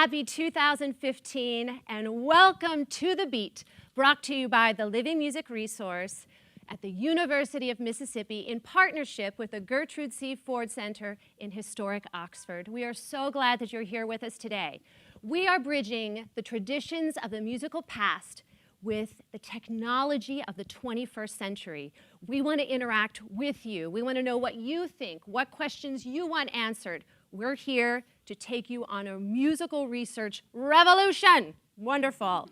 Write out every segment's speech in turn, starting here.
Happy 2015 and welcome to The Beat, brought to you by the Living Music Resource at the University of Mississippi in partnership with the Gertrude C. Ford Center in historic Oxford. We are so glad that you're here with us today. We are bridging the traditions of the musical past with the technology of the 21st century. We want to interact with you. We want to know what you think, what questions you want answered. We're here to take you on a musical research revolution. Wonderful.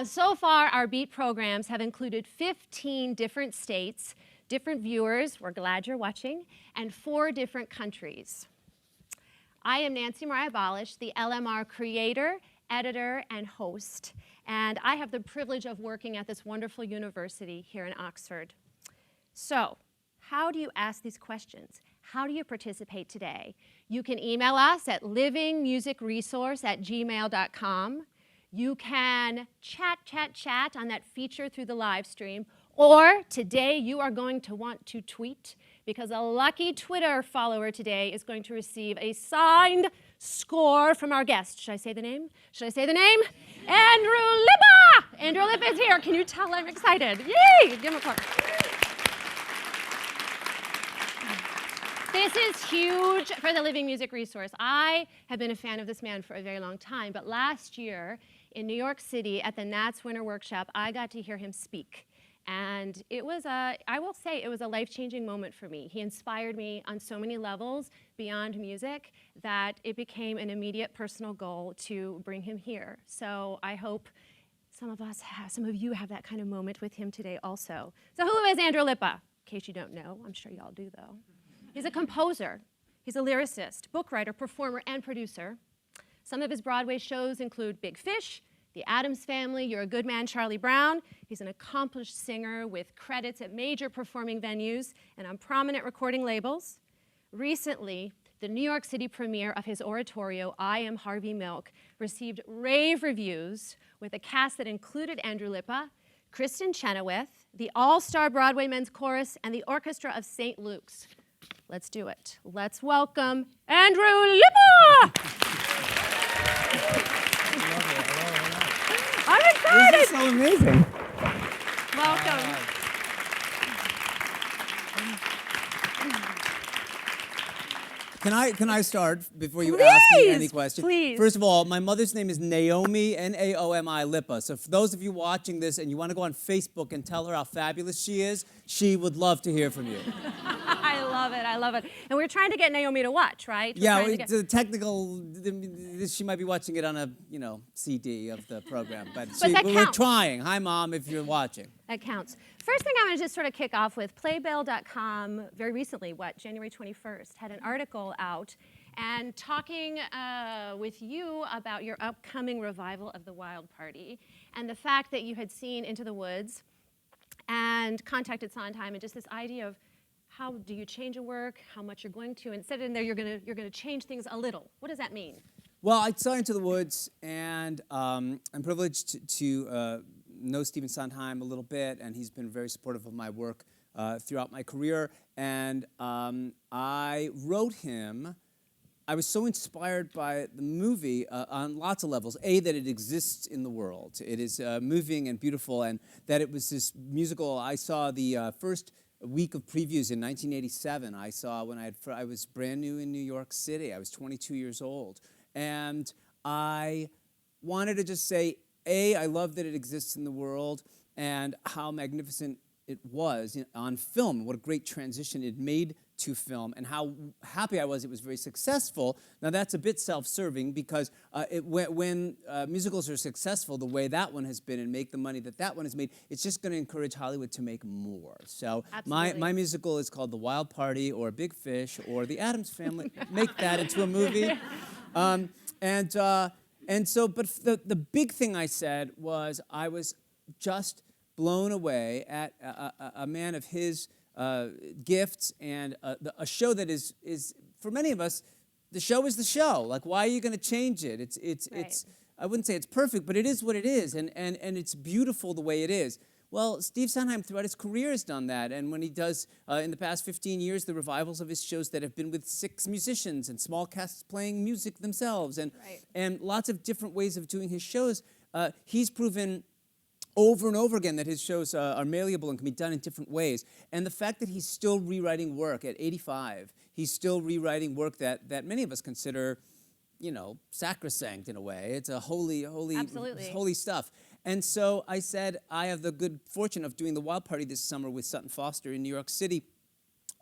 So far, our Beat programs have included 15 different states, different viewers, we're glad you're watching, and 4 different countries. I am Nancy Mariah Balach, the LMR creator, editor, and host, and I have the privilege of working at this wonderful university here in Oxford. So, how do you ask these questions? How do you participate today? You can email us at livingmusicresource@gmail.com. You can chat on that feature through the live stream. Or today you are going to want to tweet because a lucky Twitter follower today is going to receive a signed score from our guest. Should I say the name? Should I say the name? Andrew Lippa! Andrew Lippa is here. Can you tell I'm excited? Yay! Give him a clap. This is huge for the Living Music Resource. I have been a fan of this man for a very long time, but last year in New York City at the Nats Winter Workshop, I got to hear him speak. And it was I will say, it was a life-changing moment for me. He inspired me on so many levels beyond music that it became an immediate personal goal to bring him here. So I hope some of you have that kind of moment with him today also. So who is Andrew Lippa? In case you don't know, I'm sure y'all do though. He's a composer, he's a lyricist, book writer, performer, and producer. Some of his Broadway shows include Big Fish, The Addams Family, You're a Good Man, Charlie Brown. He's an accomplished singer with credits at major performing venues and on prominent recording labels. Recently, the New York City premiere of his oratorio, I Am Harvey Milk, received rave reviews with a cast that included Andrew Lippa, Kristen Chenoweth, the all-star Broadway Men's Chorus, and the Orchestra of St. Luke's. Let's do it. Let's welcome Andrew Lippa! I'm excited! This is so amazing. Welcome. Can I start before you Please, ask me any questions? please. First of all, my mother's name is Naomi, Naomi Lippa. So for those of you watching this and you want to go on Facebook and tell her how fabulous she is, she would love to hear from you. I love it, I love it. And we're trying to get Naomi to watch, right? The technical, she might be watching it on a, CD of the program. But we're trying. Hi, Mom, if you're watching. That counts. First thing I'm going to just sort of kick off with, Playbill.com very recently, January 21st, had an article out and talking with you about your upcoming revival of the Wild Party and the fact that you had seen Into the Woods and contacted Sondheim and just this idea of how do you change a work, how much you're going to, and said in there you're going to change things a little. What does that mean? Well, I saw Into the Woods, and I'm privileged to know Stephen Sondheim a little bit, and he's been very supportive of my work throughout my career. And I wrote him. I was so inspired by the movie on lots of levels. A, that it exists in the world. It is moving and beautiful, and that it was this musical. I saw the first week of previews in 1987. I saw when I was brand new in New York City. I was 22 years old. And I wanted to just say, A, I love that it exists in the world and how magnificent it was on film, what a great transition it made to film, and how happy I was it was very successful. Now that's a bit self-serving because when musicals are successful the way that one has been and make the money that one has made, it's just going to encourage Hollywood to make more. So my musical is called The Wild Party or Big Fish or The Addams Family. Make that into a movie. But the big thing I said was I was just blown away at a man of his gifts and a show that is for many of us, the show is the show. Like, why are you going to change it? It's I wouldn't say it's perfect, but it is what it is, and it's beautiful the way it is. Well, Steve Sondheim throughout his career has done that, and when he does, in the past 15 years, the revivals of his shows that have been with 6 musicians and small casts playing music themselves, and lots of different ways of doing his shows, he's proven over and over again that his shows are malleable and can be done in different ways. And the fact that he's still rewriting work at 85, he's still rewriting work that many of us consider, sacrosanct in a way. It's a holy stuff. And so I said, I have the good fortune of doing the Wild Party this summer with Sutton Foster in New York City.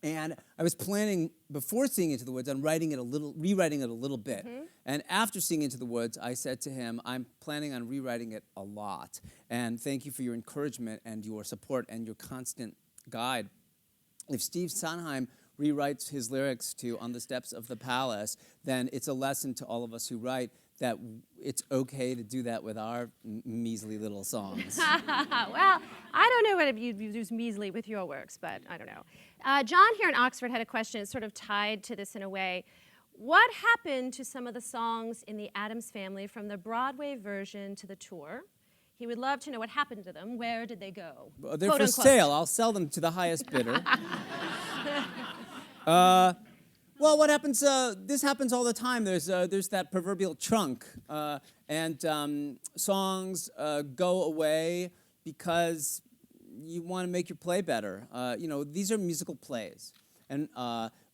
And I was planning, before seeing Into the Woods, on rewriting it a little bit. And after seeing Into the Woods, I said to him, I'm planning on rewriting it a lot. And thank you for your encouragement and your support and your constant guide. If Steve Sondheim rewrites his lyrics to On the Steps of the Palace, then it's a lesson to all of us who write that it's okay to do that with our measly little songs. Well, I don't know whether you use measly with your works, but I don't know. John here in Oxford had a question sort of tied to this in a way. What happened to some of the songs in the Addams Family from the Broadway version to the tour? He would love to know what happened to them. Where did they go? They're Quote, for unquote. sale. I'll sell them to the highest bidder. Well, what happens? This happens all the time. There's that proverbial trunk, and songs go away because you want to make your play better. These are musical plays, and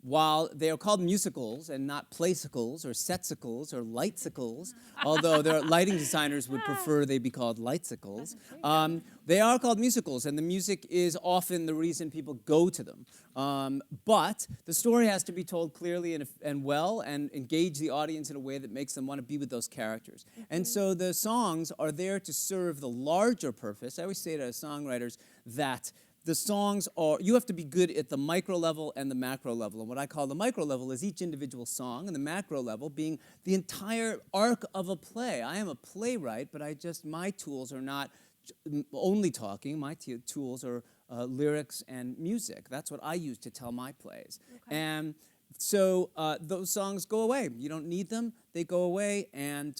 while they are called musicals and not playsicles or setsicles or lightsicles, although their lighting designers would prefer they be called lightsicles, they are called musicals, and the music is often the reason people go to them. But the story has to be told clearly and well and engage the audience in a way that makes them want to be with those characters. And so the songs are there to serve the larger purpose. I always say to songwriters that the songs you have to be good at the micro level and the macro level. And what I call the micro level is each individual song, and the macro level being the entire arc of a play. I am a playwright, but my tools are not only talking. My tools are lyrics and music. That's what I use to tell my plays. Okay. And so those songs go away. You don't need them. They go away, and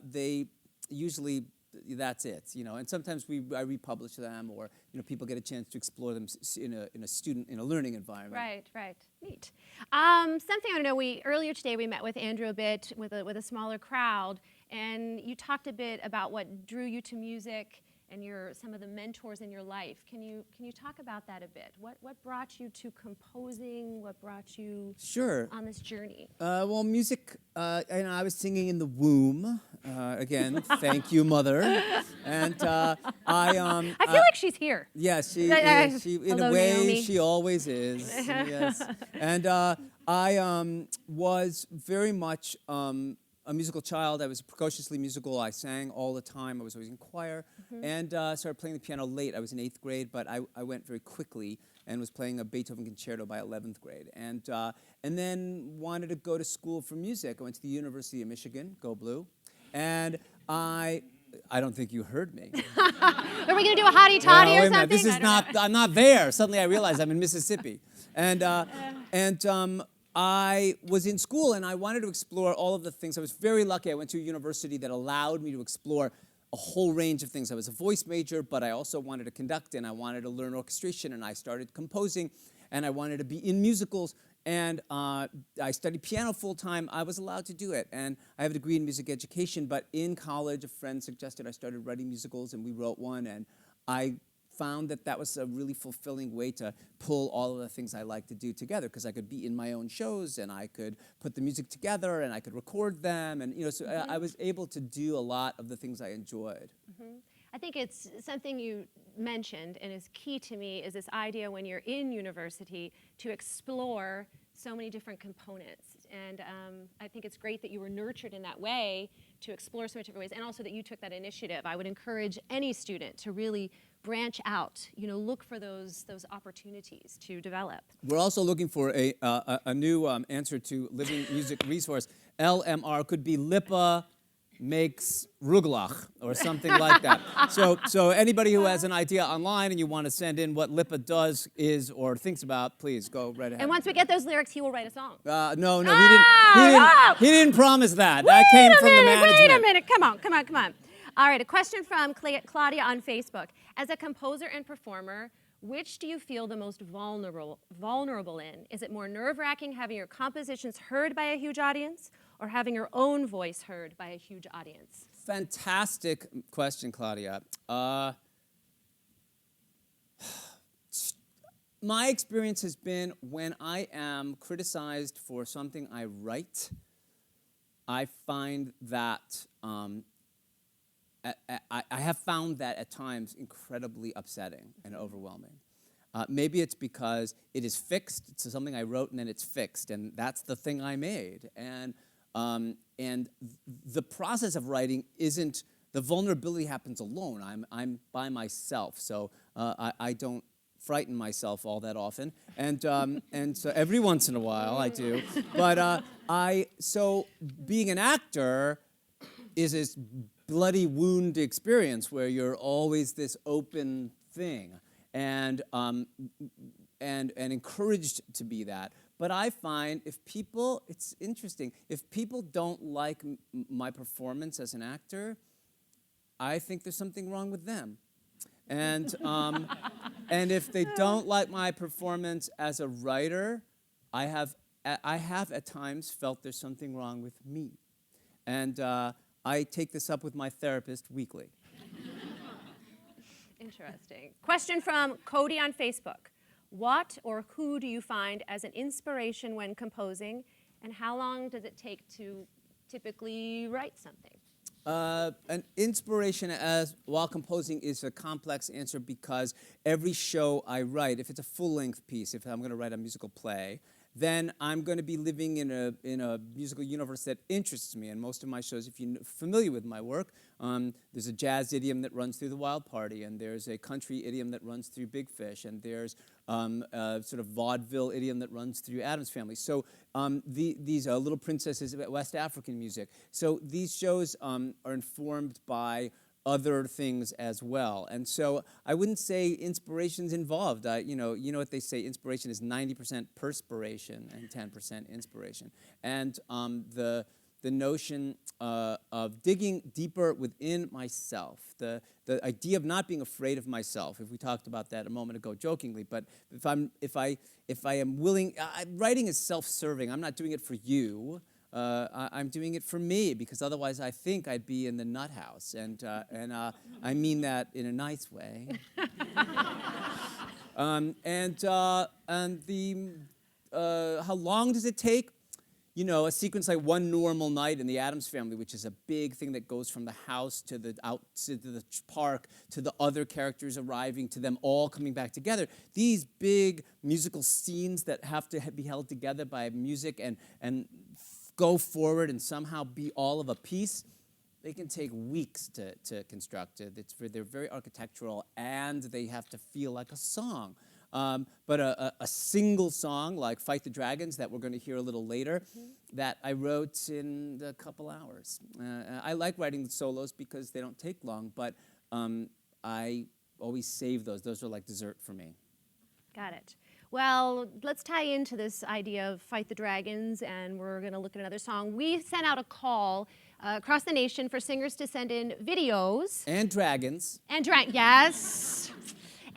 they usually, that's it, and sometimes I republish them, or people get a chance to explore them in a learning environment. Right, neat. Something I know. Earlier today we met with Andrew a bit with a smaller crowd, and you talked a bit about what drew you to music and some of the mentors in your life. Can you talk about that a bit? What brought you to composing? What brought you on this journey? Well, music. I was singing in the womb. Again, thank you, Mother. And I feel like she's here. Yes, she is. In a way, Naomi. She always is. Yes. And I was very much a musical child. I was precociously musical. I sang all the time. I was always in choir. And started playing the piano late. I was in 8th grade, but I went very quickly and was playing a Beethoven concerto by 11th grade. And then wanted to go to school for music. I went to the University of Michigan, go Blue. And I don't think you heard me. Are we going to do a hottie toddy or something? This is not. I'm not there. Suddenly I realized I'm in Mississippi, and I was in school and I wanted to explore all of the things. I was very lucky. I went to a university that allowed me to explore a whole range of things. I was a voice major, but I also wanted to conduct, and I wanted to learn orchestration, and I started composing, and I wanted to be in musicals. And I studied piano full-time. I was allowed to do it. And I have a degree in music education, but in college, a friend suggested I started writing musicals, and we wrote one. And I found that was a really fulfilling way to pull all of the things I like to do together, because I could be in my own shows, and I could put the music together, and I could record them. And, so I was able to do a lot of the things I enjoyed. I think it's something you mentioned and is key to me is this idea when you're in university to explore so many different components. And I think it's great that you were nurtured in that way to explore so many different ways, and also that you took that initiative. I would encourage any student to really branch out, look for those opportunities to develop. We're also looking for a new answer to Living Music Resource. LMR could be Lippa makes rugelach or something like that. So anybody who has an idea online and you want to send in what Lippa does, is, or thinks about, please go right ahead. And once we get those lyrics, he will write a song. No, he didn't promise that. That came from the management. Wait a minute, come on. All right, a question from Claudia on Facebook. As a composer and performer, which do you feel the most vulnerable in? Is it more nerve-wracking having your compositions heard by a huge audience or having your own voice heard by a huge audience? Fantastic question, Claudia. My experience has been when I am criticized for something I write, I find that I have found that at times incredibly upsetting and overwhelming. Maybe it's because it is fixed. It's something I wrote and then it's fixed, and that's the thing I made. And the process of writing isn't, the vulnerability happens alone. I'm by myself, so I don't frighten myself all that often, and so every once in a while I do. But so being an actor is this bloody wound experience where you're always this open thing, and encouraged to be that. But I find it's interesting, if people don't like my performance as an actor, I think there's something wrong with them. And if they don't like my performance as a writer, I have at times felt there's something wrong with me. And I take this up with my therapist weekly. Interesting. Question from Cody on Facebook. What or who do you find as an inspiration when composing, and how long does it take to typically write something? An inspiration while composing is a complex answer because every show I write, if it's a full-length piece, if I'm going to write a musical play, then I'm going to be living in a musical universe that interests me. And most of my shows, if you're familiar with my work, there's a jazz idiom that runs through The Wild Party, and there's a country idiom that runs through Big Fish, and there's a sort of vaudeville idiom that runs through Addams Family. So these are Little Princesses, West African music. So these shows are informed by other things as well. And so I wouldn't say inspiration's involved. You know what they say, inspiration is 90% perspiration and 10% inspiration. And the notion of digging deeper within myself, the idea of not being afraid of myself, if we talked about that a moment ago jokingly, but if I am willing, writing is self-serving. I'm not doing it for you. I'm doing it for me, because otherwise I think I'd be in the nut house, and I mean that in a nice way. How long does it take? You know, a sequence like One Normal Night in the Addams Family, which is a big thing that goes from the house to the park to the other characters arriving to them all coming back together. These big musical scenes that have to be held together by music and go forward and somehow be all of a piece, they can take weeks to construct. They're very architectural, and they have to feel like a song. But a single song like Fight the Dragons that we're going to hear a little later, that I wrote in a couple hours. I like writing the solos because they don't take long, but I always save those. Those are like dessert for me. Got it. Well, let's tie into this idea of Fight the Dragons, and we're going to look at another song. We sent out a call across the nation for singers to send in videos. And dragons. Yes.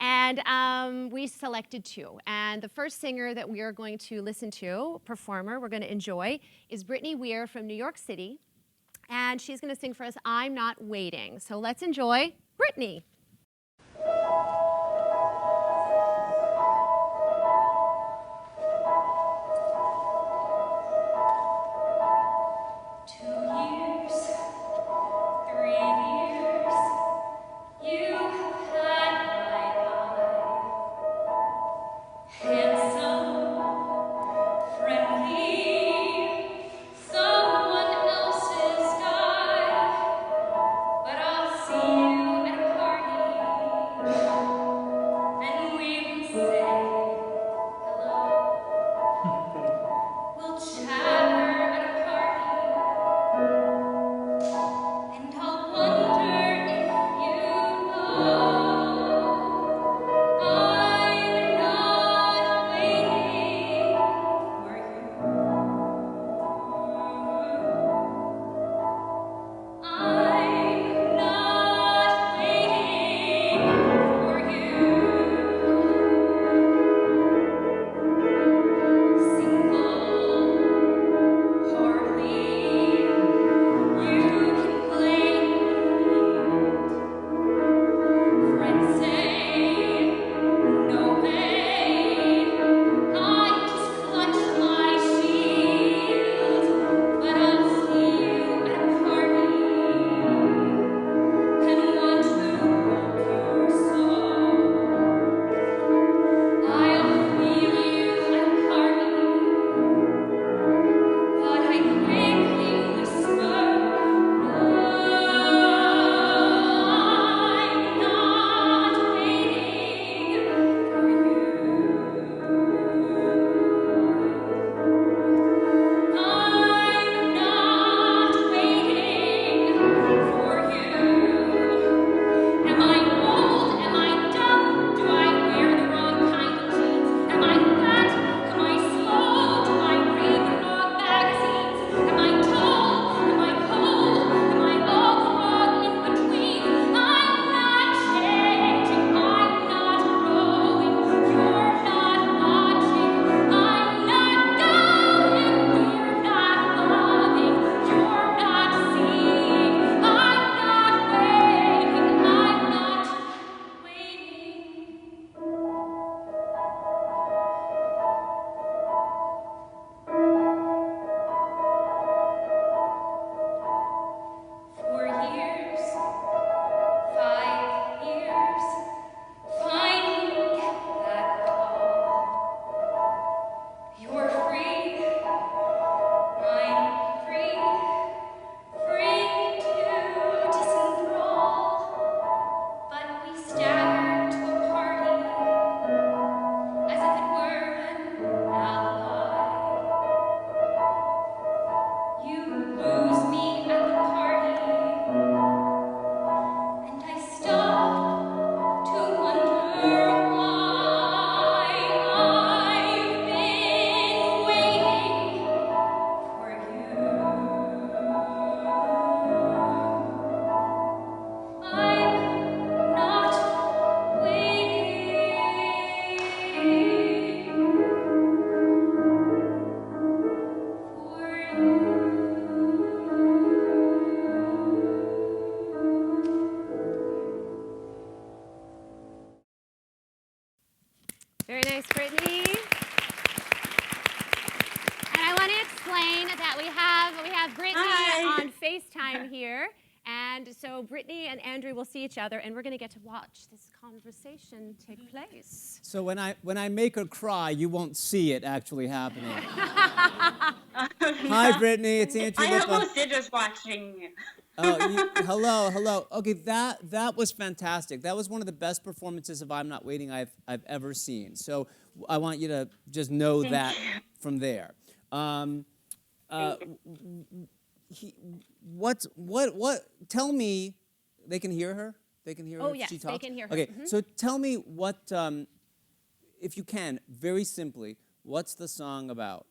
And we selected two. And the first singer that we are going to listen to, performer we're going to enjoy, is Brittany Weir from New York City. And she's going to sing for us, I'm Not Waiting. So let's enjoy Brittany. But I'll see you at a party. Very nice, Brittany. And I want to explain that we have Brittany Hi. on FaceTime here. And so Brittany and Andrew will see each other, and we're going to get to watch this conversation take place. So when I make her cry, you won't see it actually happening. Hi, Brittany. It's Andrew. I Lippa. almost did just watching you. Oh, hello. Okay, that was fantastic. That was one of the best performances of I'm Not Waiting I've ever seen. So I want you to just know Thank that you. from there. What? Tell me, they can hear her. They can hear her. Oh, if yes, she they talks? can hear her. Okay, Mhm. so tell me what, if you can, very simply, what's the song about?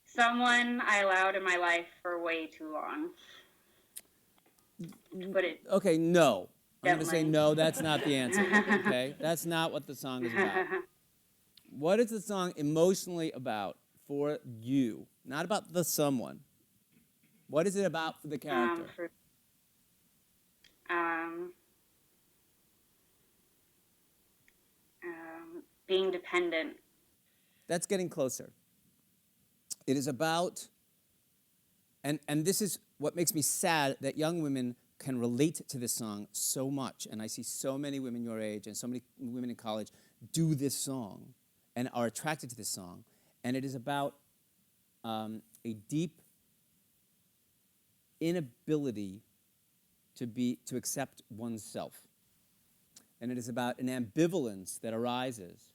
Someone I allowed in my life for way too long. To put it Okay, no. I'm going to say gently. no, that's not the answer, okay? That's not what the song is about. What is the song emotionally about for you? Not about the someone. What is it about for the character? Being dependent. That's getting closer. It is about, and this is what makes me sad that young women can relate to this song so much. And I see so many women your age and so many women in college do this song and are attracted to this song. And it is about a deep inability to accept oneself. And it is about an ambivalence that arises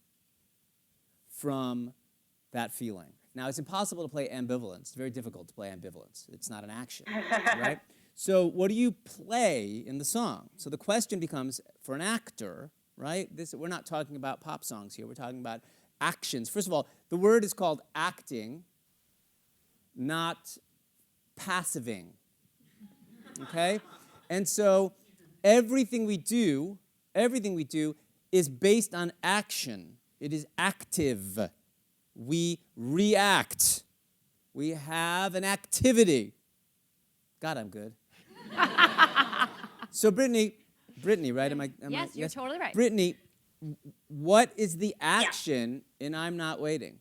from that feeling. Now, it's impossible to play ambivalence. It's very difficult to play ambivalence. It's not an action, right? So what do you play in the song? So the question becomes, for an actor, right? We're not talking about pop songs here. We're talking about actions. First of all, the word is called acting, not passiving, okay? And so everything we do is based on action. It is active. We react. We have an activity. God, I'm good. So Brittany, right? Yes, you're totally right. Brittany, what is the action in I'm Not Waiting?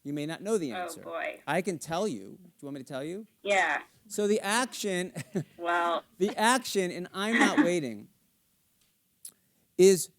You may not know the answer. Oh, boy. I can tell you. Do you want me to tell you? Yeah. So the action, Well, the action in I'm Not Waiting is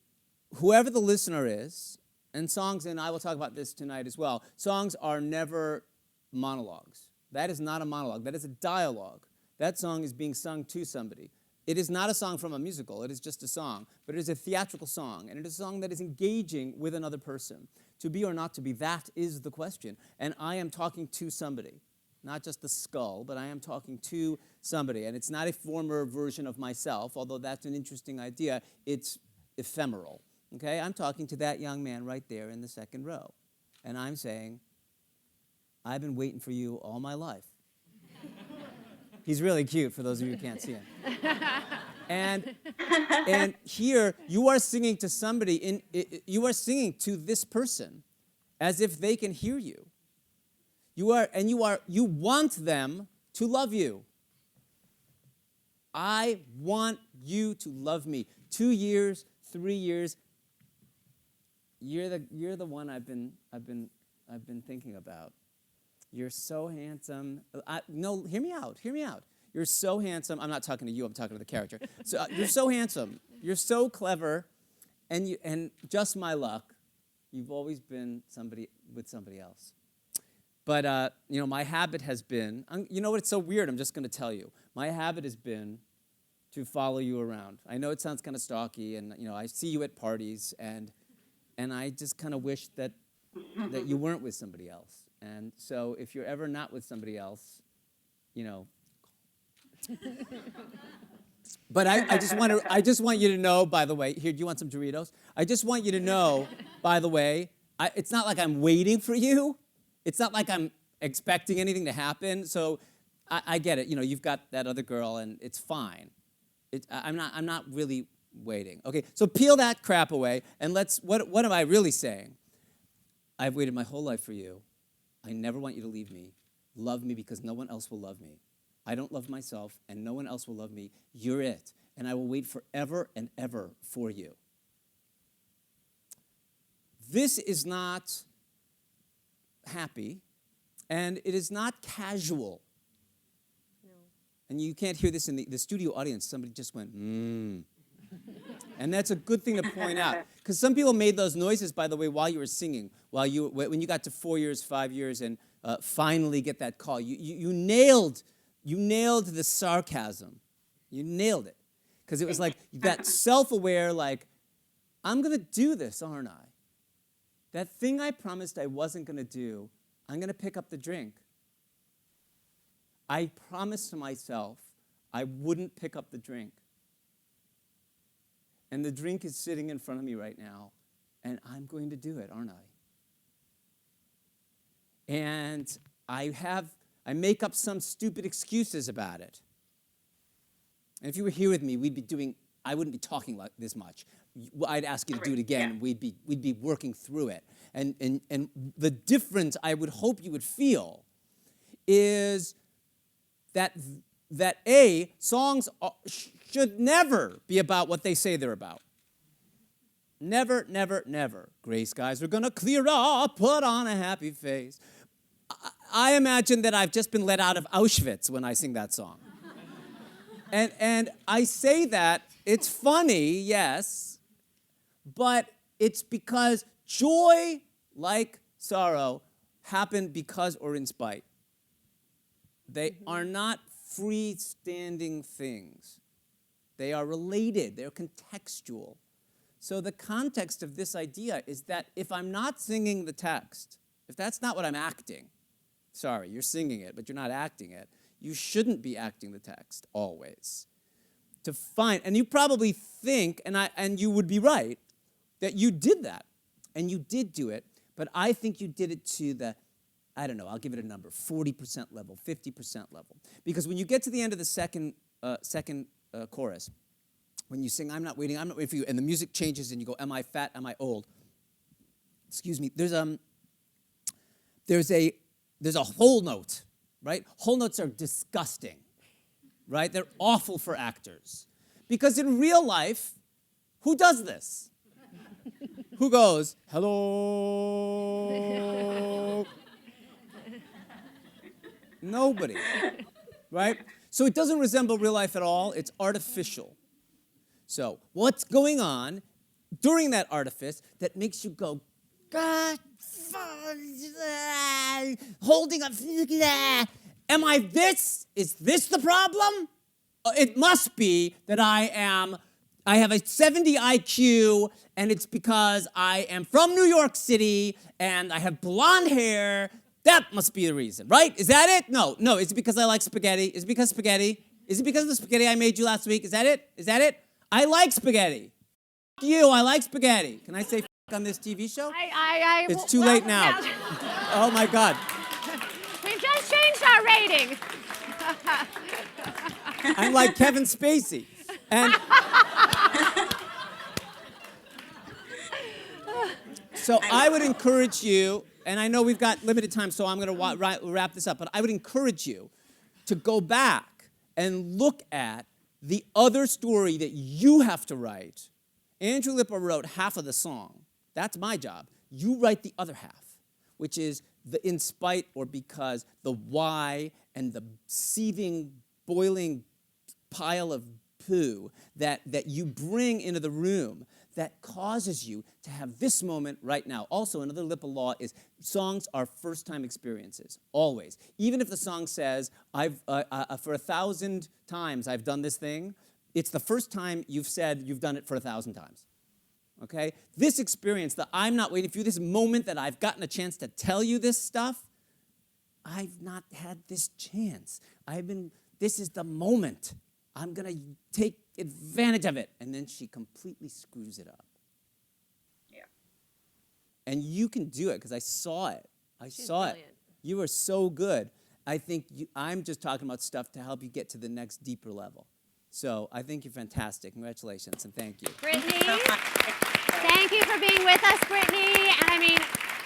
whoever the listener is, and songs, and I will talk about this tonight as well, songs are never monologues. That is not a monologue. That is a dialogue. That song is being sung to somebody. It is not a song from a musical. It is just a song. But it is a theatrical song, and it is a song that is engaging with another person. To be or not to be, that is the question. And I am talking to somebody. Not just the skull, but I am talking to somebody. And it's not a former version of myself, although that's an interesting idea. It's ephemeral. Okay? I'm talking to that young man right there in the second row. And I'm saying, I've been waiting for you all my life. He's really cute, for those of you who can't see him. And here, you are singing to somebody, you are singing to this person as if they can hear you. You want them to love you. I want you to love me. 2 years, 3 years, you're the one I've been thinking about. You're so handsome. No, hear me out. You're so handsome. I'm not talking to you. I'm talking to the character. So you're so handsome. You're so clever, and just my luck, you've always been with somebody else. But my habit has been. You know what? It's so weird. I'm just going to tell you. My habit has been to follow you around. I know it sounds kind of stalky, and I see you at parties, and I just kind of wish that you weren't with somebody else. And so if you're ever not with somebody else, But I just want you to know, by the way, here, do you want some Doritos? I just want you to know, by the way, it's not like I'm waiting for you. It's not like I'm expecting anything to happen. So I get it. You've got that other girl, and it's fine. I'm not really waiting. Okay, so peel that crap away, and what am I really saying? I've waited my whole life for you. I never want you to leave me. Love me because no one else will love me. I don't love myself, and no one else will love me. You're it. And I will wait forever and ever for you. This is not happy, and it is not casual. No. And you can't hear this in the studio audience. Somebody just went, And that's a good thing to point out. Because some people made those noises, by the way, while you were singing, when you got to 4 years, 5 years, and finally get that call. You nailed the sarcasm. You nailed it. Because it was like that self-aware, like, I'm going to do this, aren't I? That thing I promised I wasn't going to do, I'm going to pick up the drink. I promised to myself I wouldn't pick up the drink. And the drink is sitting in front of me right now, and I'm going to do it, aren't I? And I make up some stupid excuses about it. And if you were here with me, I wouldn't be talking like this much. I'd ask you to do it again. Yeah. We'd be working through it. And the difference I would hope you would feel is that songs should never be about what they say they're about. Never, never, never. Gray skies are gonna clear up, put on a happy face. I imagine that I've just been let out of Auschwitz when I sing that song. And I say that, it's funny, yes, but it's because joy, like sorrow, happen because or in spite. They are not freestanding things. They are related. They're contextual. So the context of this idea is that if I'm not singing the text, if that's not what I'm acting, sorry, you're singing it, but you're not acting it, you shouldn't be acting the text always. And you probably think, and you would be right, that you did that, and you did do it, but I think you did it to I'll give it a number, 40% level, 50% level. Because when you get to the end of the second chorus, when you sing, I'm not waiting for you, and the music changes and you go, am I fat, am I old? Excuse me, there's a whole note, right? Whole notes are disgusting, right? They're awful for actors. Because in real life, who does this? Who goes, hello? Nobody, right? So it doesn't resemble real life at all. It's artificial. So what's going on during that artifice that makes you go, God, holding up, am I this? Is this the problem? It must be that I have a 70 IQ, and it's because I am from New York City, and I have blonde hair. That must be the reason, right? Is that it? No. Is it because I like spaghetti? Is it because spaghetti? Is it because of the spaghetti I made you last week? Is that it? I like spaghetti. F you, I like spaghetti. Can I say f on this TV show? It's too late now. Oh my God. We've just changed our rating. I'm like Kevin Spacey. And so I would encourage you, and I know we've got limited time, so I'm going to wrap this up, but I would encourage you to go back and look at the other story that you have to write. Andrew Lippa wrote half of the song. That's my job. You write the other half, which is the in spite or because, the why, and the seething, boiling pile of poo that you bring into the room that causes you to have this moment right now. Also, another Lippa law is songs are first-time experiences, always. Even if the song says, for 1,000 times I've done this thing, it's the first time you've said you've done it for 1,000 times, okay? This experience, that I'm not waiting for you, this moment that I've gotten a chance to tell you this stuff, I've not had this chance. This is the moment. I'm going to take advantage of it. And then she completely screws it up. Yeah. And you can do it, because I saw it. She's brilliant. You are so good. I think I'm just talking about stuff to help you get to the next deeper level. So I think you're fantastic. Congratulations, and thank you. Brittany, thank you for being with us, Brittany. And I mean,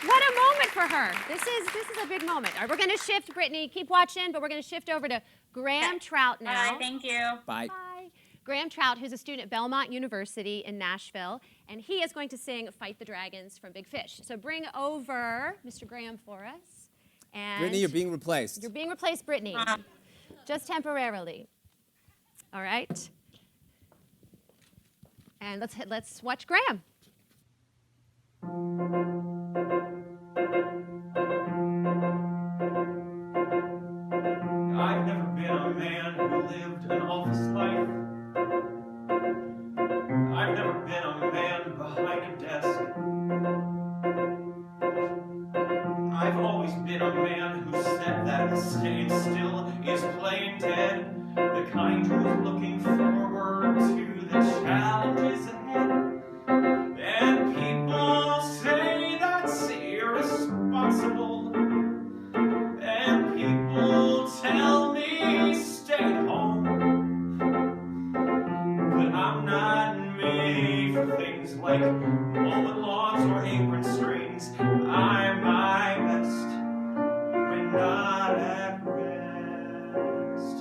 What a moment for her. This is a big moment. All right, we're going to shift, Brittany. Keep watching, but we're going to shift over to Graham Trout now. Bye, thank you. Bye. Bye. Graham Trout, who's a student at Belmont University in Nashville, and he is going to sing Fight the Dragons from Big Fish. So bring over Mr. Graham for us. And Brittany, you're being replaced. You're being replaced, Brittany. Just temporarily. All right. And let's watch Graham. I've never been a man who lived an office life. I've never been a man behind a desk. I've always been a man who said that staying still is playing dead. The kind who's looking forward to the challenges ahead. And people say that's irresponsible. And people tell me stay home. But I'm not made for things like mowing lawns or apron strings. I'm my best when not at rest.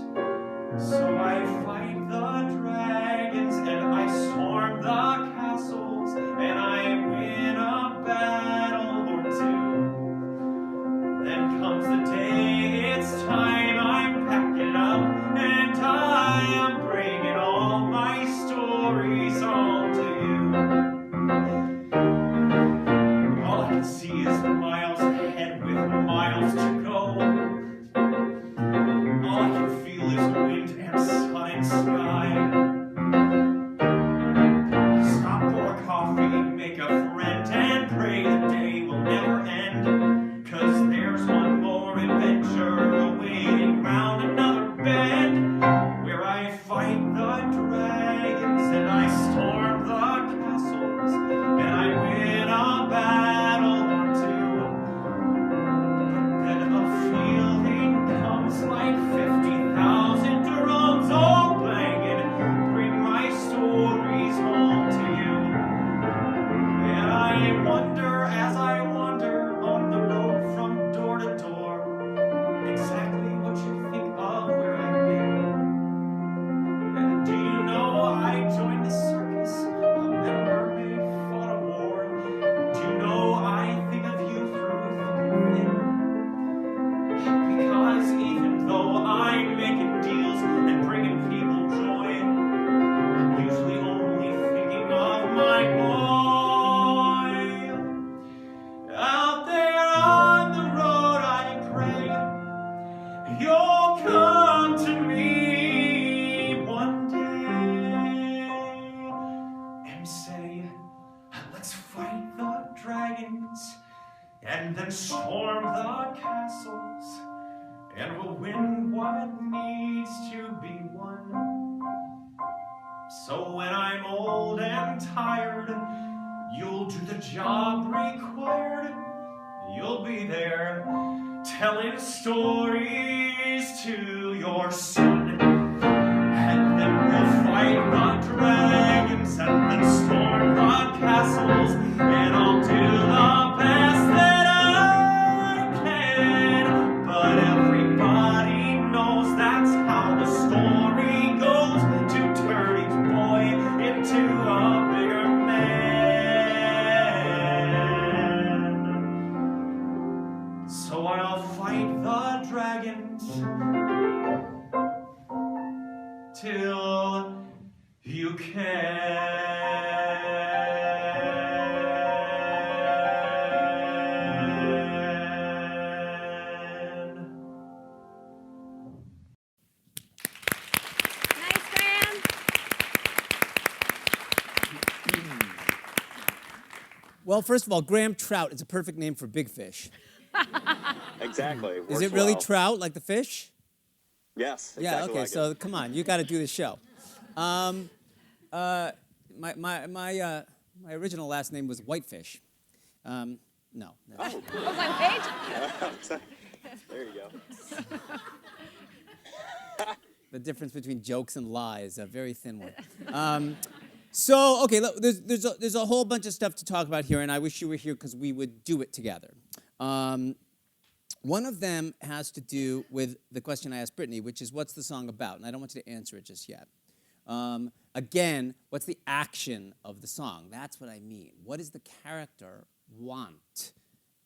So I fight the dragons and I storm the castles and I win a battle or two. Then comes the day, it's time, I'm packing up and I am bringing all my stories home to you. All I can see is miles ahead with miles to go. All I can feel is wind and sun and sky. Stop for a coffee, make a friend, and pray the day will never end. 'Cause there's one more adventure awaiting round another bend, where I fight the dragons and I storm the castles and I win a battle or two. But then a feeling comes like 50,000 drums all banging, bring my stories home to you. And I wonder as I wander on the road from door to door, exactly what you think of where I've been. And do you know I joined the circus? I met a mermaid, fought a war. Do you know I think of you through thick and thin? Because even though I'm making deals and bringing people joy, I'm usually only thinking of my boy. Out there on the road I pray you'll come to me one day and say, let's fight the dragons and then storm the castles and we'll win what needs to be won. So when I'm old and tired, you'll do the job required. You'll be there telling stories to your son. And then we'll fight the dragons and then storm the castles. And I'll do the best that I can. But everybody knows that's how the story goes. To turn each boy into a bigger man. So I'll fight the dragons till you can. Nice, Graham. Well, first of all, Graham Trout is a perfect name for Big Fish. Exactly. Is Works it really well. trout, like the fish? Yes. Yeah, Exactly okay, like so it. come on, you got to do the show. My original last name was Whitefish. No. Oh, I was like, wait. there you go. The difference between jokes and lies, a very thin one. So, okay, look, there's a whole bunch of stuff to talk about here, and I wish you were here because we would do it together. One of them has to do with the question I asked Brittany, which is, what's the song about? And I don't want you to answer it just yet. Again, what's the action of the song? That's what I mean. What does the character want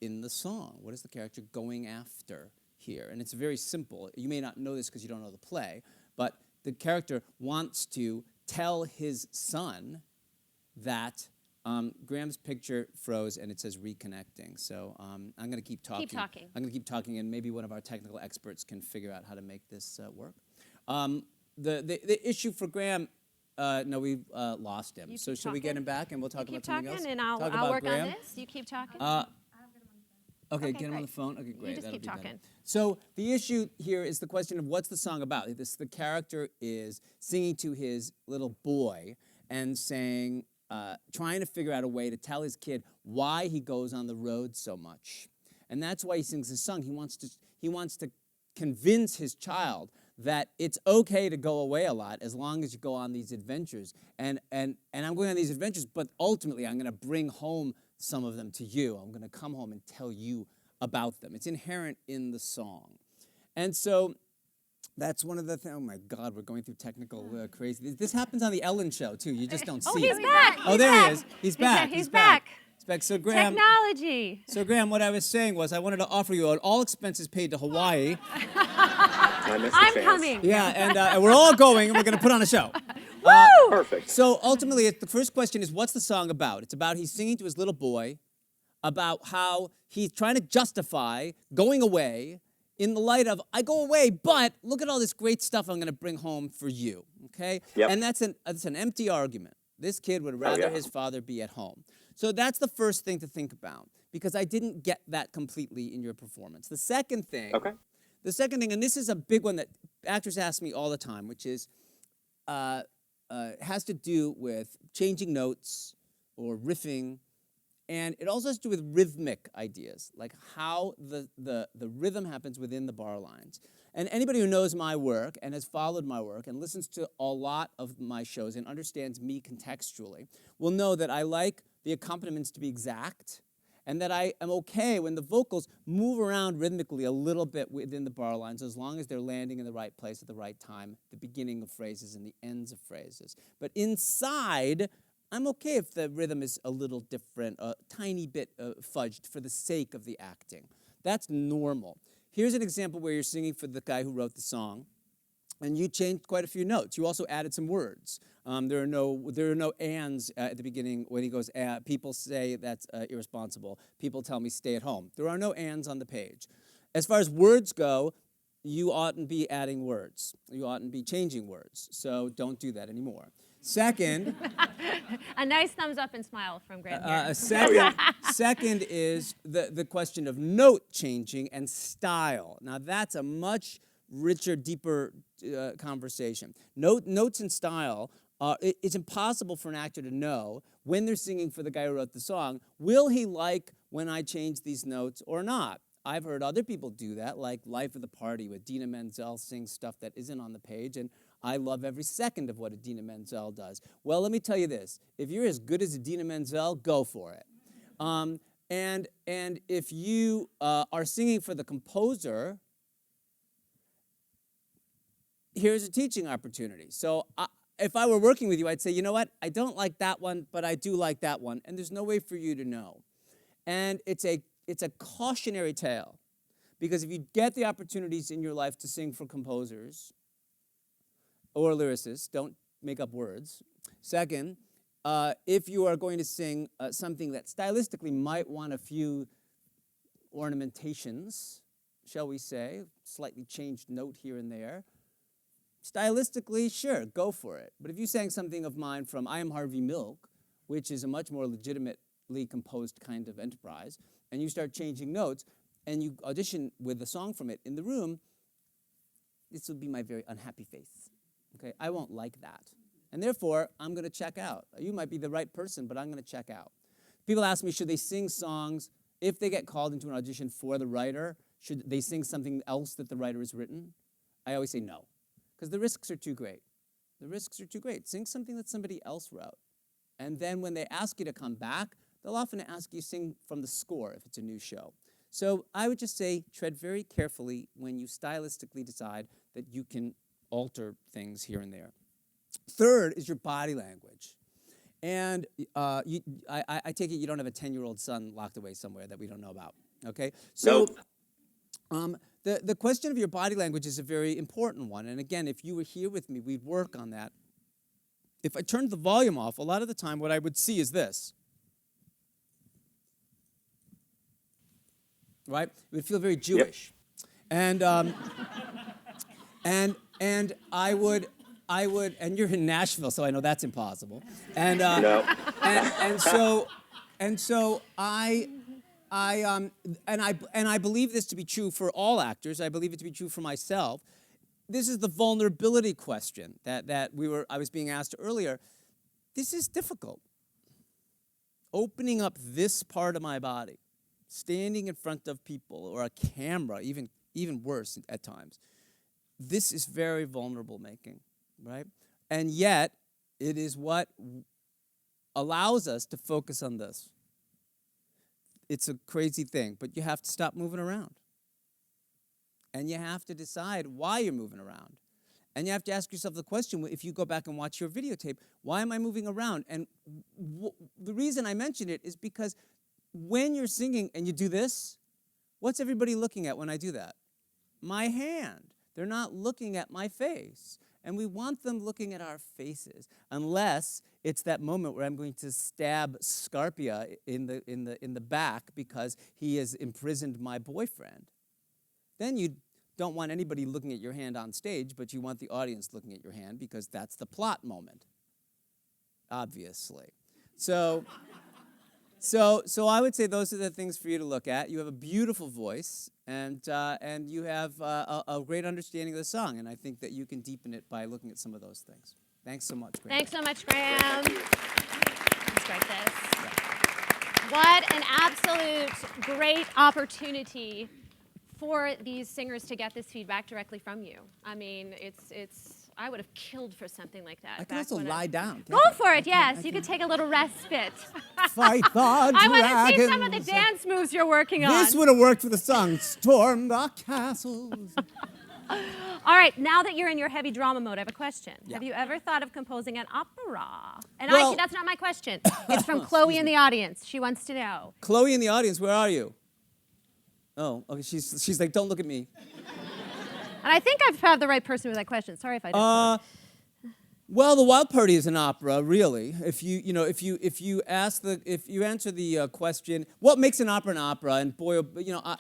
in the song? What is the character going after here? And it's very simple. You may not know this because you don't know the play, but the character wants to tell his son that Graham's picture froze and it says reconnecting. So I'm going to keep talking. Keep talking. I'm going to keep talking, and maybe one of our technical experts can figure out how to make this work. The issue for Graham, no, we've lost him. You So keep shall we get talking. him back and we'll talk You about keep something else? talking, and I'll Talk about work Graham? on this. You keep talking. Okay, Okay, get him on the great. phone. Okay, great. just That'll keep be better. talking. So the issue here is the question of what's the song about? The character is singing to his little boy and saying, trying to figure out a way to tell his kid why he goes on the road so much. And that's why he sings this song. He wants to convince his child that it's okay to go away a lot as long as you go on these adventures. And I'm going on these adventures, but ultimately I'm going to bring home some of them to you. I'm going to come home and tell you about them. It's inherent in the song. And so that's one of the things. Oh my God, we're going through technical crazy. This happens on the Ellen Show too. You just don't see He's it. back. Oh, He's there back. he is. He's back. He's back. He's back. So Graham. Technology. So Graham, what I was saying was I wanted to offer you an all expenses paid to Hawaii. I missed the I'm chance. coming. Yeah, and we're all going and we're going to put on a show. Perfect. So ultimately, the first question is, what's the song about? It's about he's singing to his little boy about how he's trying to justify going away in the light of, I go away, but look at all this great stuff I'm going to bring home for you, okay? Yep. And that's an empty argument. This kid would rather yeah. his father be at home. So that's the first thing to think about, because I didn't get that completely in your performance. The second thing, Okay. and this is a big one that actors ask me all the time, which is, has to do with changing notes or riffing, and it also has to do with rhythmic ideas, like how the rhythm happens within the bar lines. And anybody who knows my work and has followed my work and listens to a lot of my shows and understands me contextually will know that I like the accompaniments to be exact, and that I am okay when the vocals move around rhythmically a little bit within the bar lines, as long as they're landing in the right place at the right time, the beginning of phrases and the ends of phrases. But inside, I'm okay if the rhythm is a little different, a tiny bit fudged for the sake of the acting. That's normal. Here's an example where you're singing for the guy who wrote the song, and you changed quite a few notes. You also added some words. There are no ands at the beginning when he goes, people say that's irresponsible. People tell me stay at home. There are no ands on the page. As far as words go, you oughtn't be adding words. You oughtn't be changing words. So don't do that anymore. Second, A nice thumbs up and smile from Graham here. second is the question of note changing and style. Now that's a much richer, deeper conversation. Notes and style, it's impossible for an actor to know when they're singing for the guy who wrote the song, will he like when I change these notes or not? I've heard other people do that, like Life of the Party, where Idina Menzel sings stuff that isn't on the page, and I love every second of what Idina Menzel does. Well, let me tell you this. If you're as good as Idina Menzel, go for it. And if you are singing for the composer, here's a teaching opportunity. So if I were working with you, I'd say, you know what? I don't like that one, but I do like that one, and there's no way for you to know. And it's a cautionary tale, because if you get the opportunities in your life to sing for composers or lyricists, don't make up words. Second, if you are going to sing something that stylistically might want a few ornamentations, shall we say, slightly changed note here and there, stylistically, sure, go for it. But if you sang something of mine from I Am Harvey Milk, which is a much more legitimately composed kind of enterprise, and you start changing notes, and you audition with a song from it in the room, this will be my very unhappy face. Okay, I won't like that. And therefore, I'm going to check out. You might be the right person, but I'm going to check out. People ask me, should they sing songs, if they get called into an audition for the writer, should they sing something else that the writer has written? I always say no, because the risks are too great. The risks are too great. Sing something that somebody else wrote. And then when they ask you to come back, they'll often ask you to sing from the score if it's a new show. So I would just say tread very carefully when you stylistically decide that you can alter things here and there. Third is your body language. And I take it you don't have a 10-year-old son locked away somewhere that we don't know about, okay? So the question of your body language is a very important one. And again, if you were here with me, we'd work on that. If I turned the volume off, a lot of the time what I would see is this. Right? It would feel very Jewish. Yep. And I would, and you're in Nashville, so I know that's impossible. And No. and so I believe this to be true for all actors. I believe it to be true for myself. This is the vulnerability question that I was being asked earlier. This is difficult. Opening up this part of my body, standing in front of people or a camera, even worse at times. This is very vulnerable making, right? And yet, it is what allows us to focus on this. It's a crazy thing, but you have to stop moving around. And you have to decide why you're moving around. And you have to ask yourself the question, if you go back and watch your videotape, why am I moving around? And the reason I mention it is because when you're singing and you do this, what's everybody looking at when I do that? My hand. They're not looking at my face. And we want them looking at our faces, unless it's that moment where I'm going to stab Scarpia in the back because he has imprisoned my boyfriend. Then you don't want anybody looking at your hand on stage, but you want the audience looking at your hand because that's the plot moment, obviously. So I would say those are the things for you to look at. You have a beautiful voice, and you have a great understanding of the song, and I think that you can deepen it by looking at some of those things. Thanks so much, Graham. Thanks so much, Graham. Let's start this. Yeah. What an absolute great opportunity for these singers to get this feedback directly from you. I mean, I would have killed for something like that. I can also lie down. Go for it, yes. You could take a little respite. Fight the dragons. I want to see some of the dance moves you're working on. This would have worked for the song, Storm the Castles. All right, now that you're in your heavy drama mode, I have a question. Yeah. Have you ever thought of composing an opera? And Well, that's not my question. It's from Chloe in the audience. She wants to know. Chloe in the audience, where are you? Oh, okay, she's like, don't look at me. And I think I've had the right person with that question. Sorry if I didn't. Well, The Wild Party is an opera, really. If you answer the question, what makes an opera? And boy,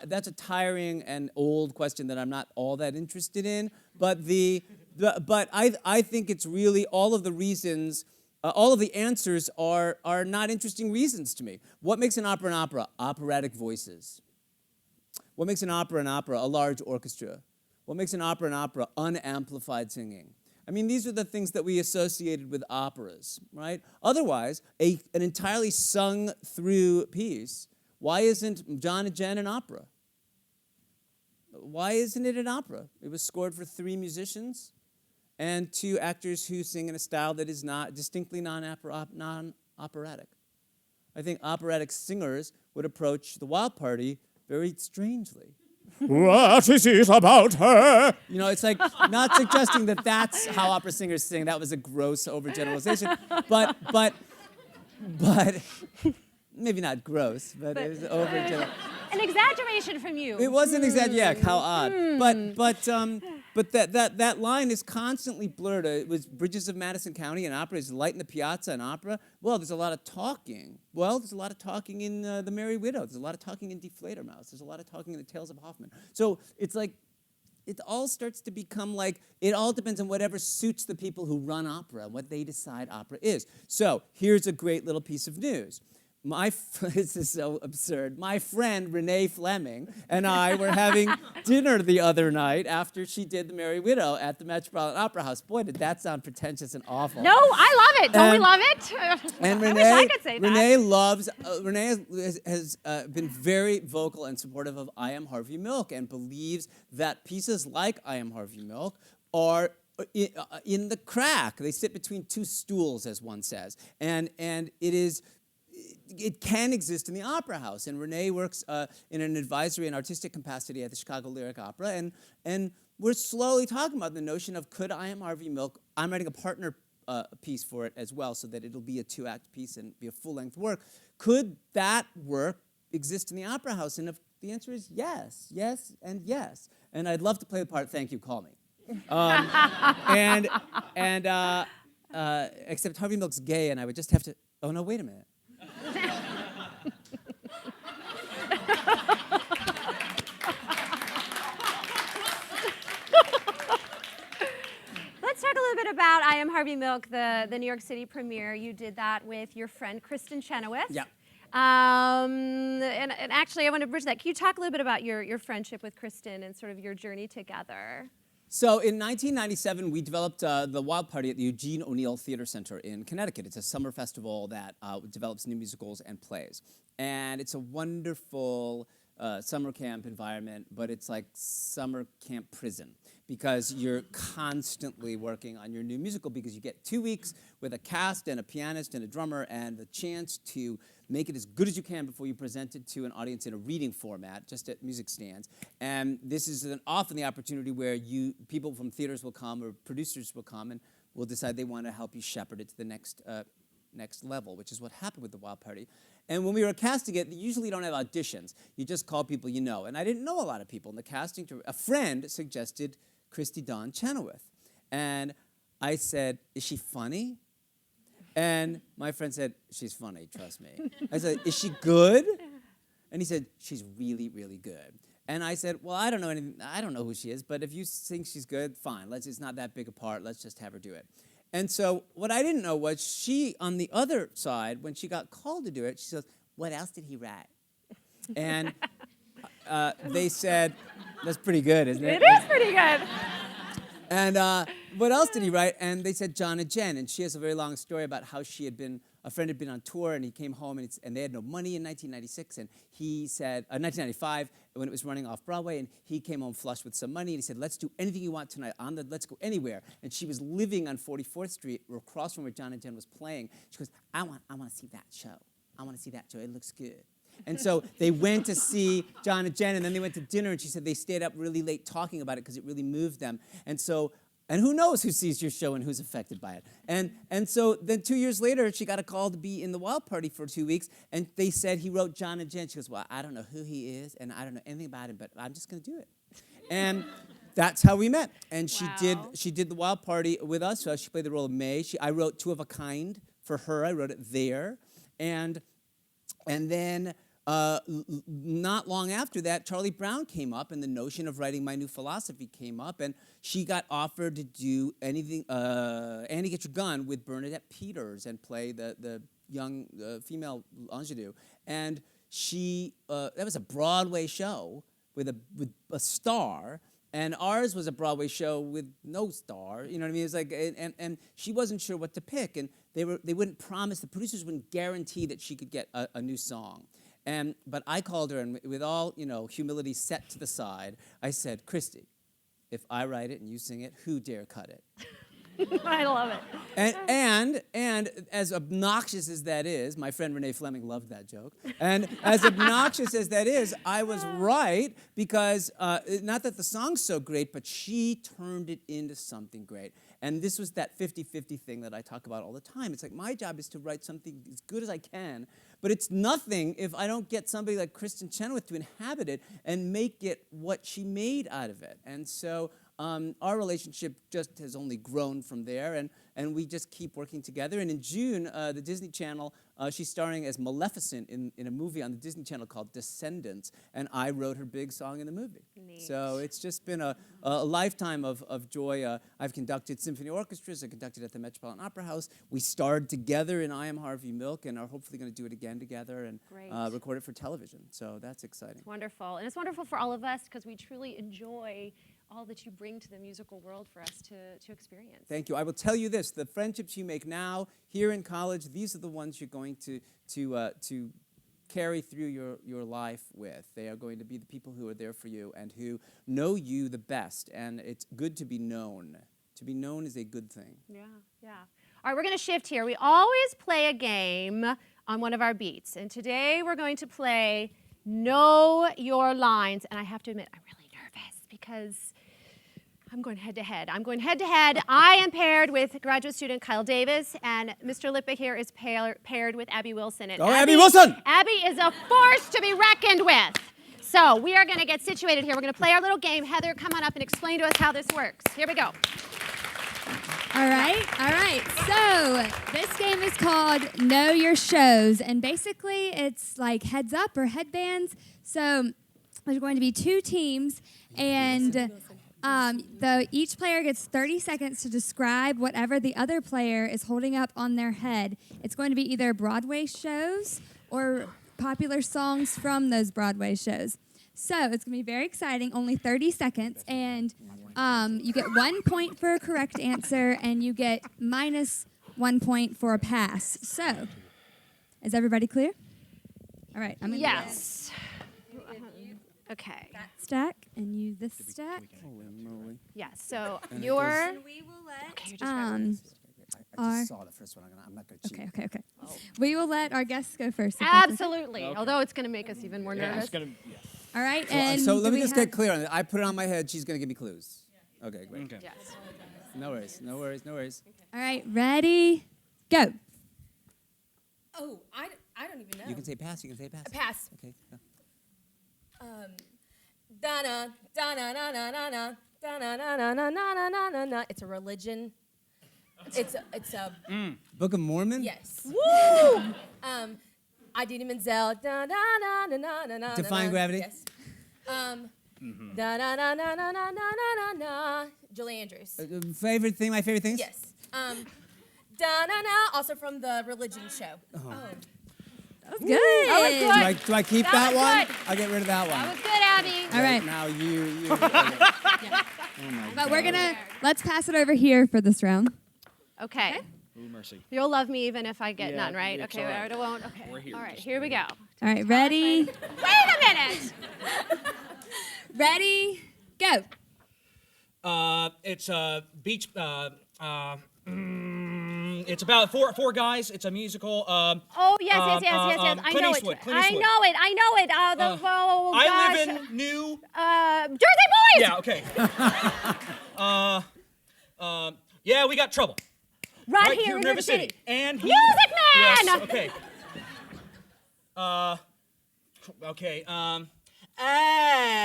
that's a tiring and old question that I'm not all that interested in. But I think it's really all of the reasons. All of the answers are not interesting reasons to me. What makes an opera? Operatic voices. What makes an opera? A large orchestra. What makes an opera? Unamplified singing. I mean, these are the things that we associated with operas, right? Otherwise, an entirely sung-through piece, why isn't John and Jen an opera? Why isn't it an opera? It was scored for 3 musicians and 2 actors who sing in a style that is not distinctly non-operatic. I think operatic singers would approach The Wild Party very strangely. What is it about her? It's like not suggesting that that's how opera singers sing. That was a gross overgeneralization. But maybe not gross, but it was overgeneralization. An exaggeration from you. It was an exaggeration. Yeah, how odd. But that line is constantly blurred. It was Bridges of Madison County, an opera. Is Light in the Piazza, an opera. Well, there's a lot of talking. Well, there's a lot of talking in The Merry Widow. There's a lot of talking in Die Fledermaus. There's a lot of talking in The Tales of Hoffmann. So it's like, it all starts to become like, it all depends on whatever suits the people who run opera, what they decide opera is. So here's a great little piece of news. This is so absurd. My friend Renee Fleming and I were having dinner the other night after she did The Merry Widow at the Metropolitan Opera House. Boy, did that sound pretentious and awful. No, I love it. Don't we love it? And Renee, I wish I could say that. Renee has been very vocal and supportive of I Am Harvey Milk and believes that pieces like I Am Harvey Milk are in the crack. They sit between two stools, as one says. And it can exist in the opera house. And Renee works in an advisory and artistic capacity at the Chicago Lyric Opera. And we're slowly talking about the notion of, could I Am Harvey Milk, I'm writing a partner piece for it as well, so that it'll be a 2-act piece and be a full-length work. Could that work exist in the opera house? And if the answer is yes, yes, and yes. And I'd love to play the part. Thank you, call me. Except Harvey Milk's gay, and I would just have to, oh no, wait a minute. Let's talk a little bit about I Am Harvey Milk, the New York City premiere. You did that with your friend Kristen Chenoweth. Yeah. And actually, I want to bridge that. Can you talk a little bit about your friendship with Kristen and sort of your journey together? So in 1997, we developed the Wild Party at the Eugene O'Neill Theater Center in Connecticut. It's a summer festival that develops new musicals and plays. And it's a wonderful summer camp environment, but it's like summer camp prison, because you're constantly working on your new musical, because you get 2 weeks with a cast and a pianist and a drummer and the chance to make it as good as you can before you present it to an audience in a reading format, just at music stands. And this is often the opportunity where people from theaters will come, or producers will come, and will decide they want to help you shepherd it to the next level, which is what happened with the Wild Party. And when we were casting it, you usually don't have auditions. You just call people you know. And I didn't know a lot of people in the casting. A friend suggested Christy Dawn Chenoweth. And I said, is she funny? And my friend said, she's funny, trust me. I said, is she good? And he said, she's really, really good. And I said, well, I don't know anything. I don't know who she is, but if you think she's good, fine. It's not that big a part. Let's just have her do it. And so what I didn't know was she, on the other side, when she got called to do it, she says, what else did he write? And they said, that's pretty good, isn't it? It is pretty good. And what else did he write? And they said John and Jen. And she has a very long story about how a friend had been on tour, and he came home, and they had no money in 1996. And he said, 1995, when it was running off Broadway, and he came home flush with some money, and he said, let's do anything you want tonight. Let's go anywhere. And she was living on 44th Street, across from where John and Jen was playing. She goes, I want to see that show. I want to see that show. It looks good. And so they went to see John and Jen, and then they went to dinner, and she said they stayed up really late talking about it because it really moved them. And who knows who sees your show and who's affected by it. And so then 2 years later, she got a call to be in the Wild Party for 2 weeks, and they said he wrote John and Jen. She goes, well, I don't know who he is, and I don't know anything about him, but I'm just going to do it. And that's how we met. And Wow. she did the Wild Party with us. So she played the role of May. I wrote Two of a Kind for her. I wrote it there. And then not long after that, Charlie Brown came up, and the notion of writing My New Philosophy came up, and she got offered to do anything, Annie Get Your Gun with Bernadette Peters and play the young female ingenue. And that was a Broadway show with a star, and ours was a Broadway show with no star. You know what I mean? It's like, and she wasn't sure what to pick, and they wouldn't promise, the producers wouldn't guarantee that she could get a new song. But I called her, and with all humility set to the side, I said, Christy, if I write it and you sing it, who dare cut it? I love it. And as obnoxious as that is, my friend Renee Fleming loved that joke. And as obnoxious as that is, I was right, because not that the song's so great, but she turned it into something great. And this was that 50-50 thing that I talk about all the time. It's like, my job is to write something as good as I can, but it's nothing if I don't get somebody like Kristen Chenoweth to inhabit it and make it what she made out of it. And so our relationship just has only grown from there, and we just keep working together. And in June, the Disney Channel, she's starring as Maleficent in a movie on the Disney Channel called Descendants, and I wrote her big song in the movie. Neat. So it's just been a lifetime of joy. I've conducted symphony orchestras. I conducted at the Metropolitan Opera House. We starred together in I Am Harvey Milk, and are hopefully going to do it again together and record it for television. So that's exciting. It's wonderful. And it's wonderful for all of us, because we truly enjoy all that you bring to the musical world for us to experience. Thank you. I will tell you this: the friendships you make now here in college, these are the ones you're going to carry through your life with. They are going to be the people who are there for you and who know you the best. And it's good to be known To be known is a good thing. Yeah, yeah. All right, we're going to shift here. We always play a game on one of our beats. And today we're going to play Know Your Lines. And I have to admit, I'm really nervous because I'm going head to head. I am paired with graduate student Kyle Davis, and Mr. Lippa here is paired with Abby Wilson. And Go, Abby Wilson! Abby is a force to be reckoned with. So we are going to get situated here. We're going to play our little game. Heather, come on up and explain to us how this works. Here we go. All right. So this game is called Know Your Shows, and basically it's like heads up or headbands. So there's going to be two teams, and each player gets 30 seconds to describe whatever the other player is holding up on their head. It's going to be either Broadway shows or popular songs from those Broadway shows. So it's going to be very exciting, only 30 seconds, and you get 1 point for a correct answer, and you get -1 point for a pass. So, is everybody clear? All right. I'm gonna Yes. Okay. that stack, and you this stack. Holy moly. Yes. So And it you're. goes- We will let. Okay, you're just I just saw the first one. I'm not going to cheat. Okay. We will let our guests go first. if that's okay. Absolutely. Although it's going to make us even more nervous. All right. So, And so let do me we just have- get clear on it. I put it on my head. She's going to give me clues. Okay, great. Okay. Yes. No worries. All right. Ready? Go. Oh, I don't even know. You can say pass. Pass. Okay. Go. Da-na, da-na, na, na, na, na, da-na, na, na, na, na, na, na, na, na. It's a religion. It's a Book of Mormon? yes. Woo! Idina Menzel. Da, da, na, na, na, na, na, Defying na. Gravity? Yes. Da, na, na, na, na, na, na, na, na. Julie Andrews. Favorite thing? My favorite things? Yes. Da, na, na. Also from the religion show. That was good. Do I keep That that was one? good. I'll get rid of that one. That was good, Abby. All right. Now you. Okay. Oh my But we're let's pass it over here for this round. Okay. Ooh, mercy. You'll love me even if I get Yeah, none, right? it's Okay, all right. I won't. Okay. We're here, All right, just here we go. All right. Ready? Wait a minute. Ready? Go. It's a beach. It's about four guys. It's a musical. Oh, yes. I Clint know Eastwood, it. Clint I Eastwood. know it. Oh, I gosh. live in New. Jersey Boys! Yeah. Okay. Yeah, we got trouble. Right here in River City. And he, Music Man! Yes. Okay. Okay. Hey.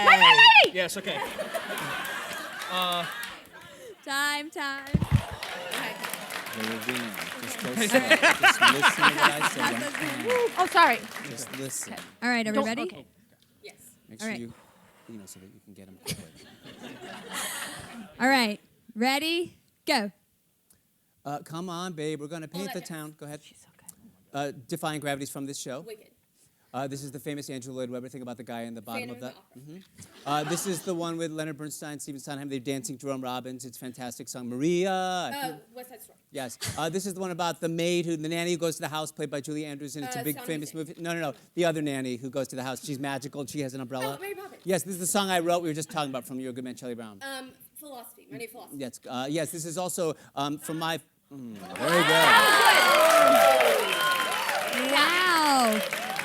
My Fair Lady! Yes. Okay. Time. Just go slow. Just listen to what I say. Don't panic. Oh, sorry. Just listen. All right. Are we ready? Okay. Yes. Make All sure right. you so that you can get them quickly. All right. Ready? Go. Come on, babe. We're going to paint the town. Go ahead. She's so good. Defying Gravity's from this show. Wicked. This is the famous Andrew Lloyd Webber thing about the guy in the bottom Phantom of of the. the Opera. This is the one with Leonard Bernstein, Stephen Sondheim. They're dancing Jerome Robbins. It's a fantastic song. Maria. West Side Story. Yes. This is the one about the maid the nanny who goes to the house, played by Julie Andrews, and it's a big Sound of famous Music. movie. No. The other nanny who goes to the house. She's magical. And she has an umbrella. Oh, Mary Poppins. Yes, this is the song I wrote. We were just talking about from Your Good Man, Charlie Brown. Philosophy. My new philosophy. Yes. Yes. This is also from my. Very good. Wow.